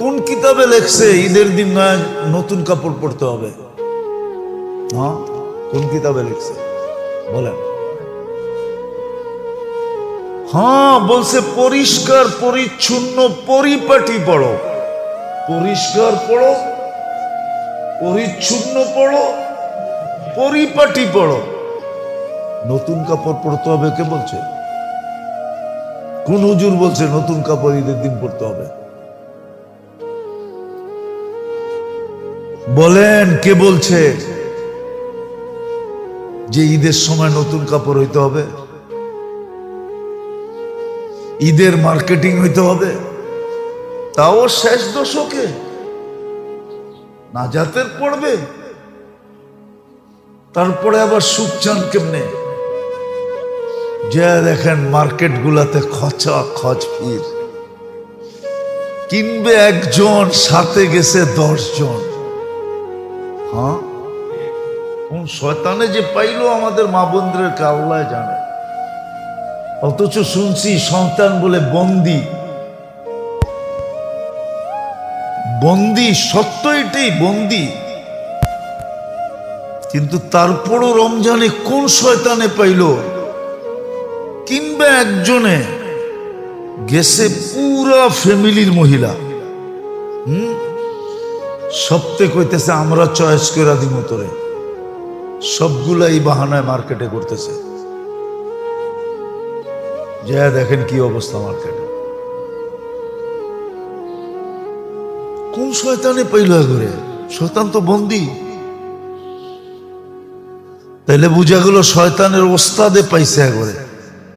কোন কিতাবে লেখছে ঈদের দিন নয় নতুন কাপড় পরতে হবে? হ্যাঁ, কোন কিতাবে লেখছে বলেন? হ্যাঁ, বলছে পরিষ্কার পরিচ্ছন্ন পরিপাটি পড়ো, পরিষ্কার পড়ো, পরিচ্ছন্ন পড়ো, পরিপাটি পড়ো। নতুন কাপড় পরতে হবে কে বলছে? কোন হুজুর বলছে নতুন কাপড় ঈদের দিন পরতে হবে? বলেন কে বলছে যে ঈদের সময় নতুন কাপড় হইতে হবে, ঈদের মার্কেটিং হইতে হবে? তাও শেষ দশকে নাজাতের পড়বে, তারপরে আবার সুখ চান কেমনে? যে দেখেন মার্কেট গুলাতে খচা খচ ভিড়, কিনবে একজন, সাথে গেছে 10 জন। হ্যাঁ, কোন শয়তানে যে পাইলো আমাদের মা বোনদেরকে আল্লাহ জানে। অথচ শুনছি সন্তান বলে বন্দি, বন্দি, সত্য এটাই বন্দি। কিন্তু তারপরও রমজানে কোন শয়তানে পাইল, কিংবা একজনে গেছে পুরা ফ্যামিলির মহিলা, সপ্তে কইতেছে আমরা চয়েস করে দিব তোরে, সবগুলাই বাহানায় মার্কেটে করতেছে। যা দেখেন কি অবস্থা মার্কেটে। কোন শয়তানে পাইল করে? শয়তান তো বন্দি। তাইলে বুঝা গেল শয়তানের ওস্তাদে পাইছে করে।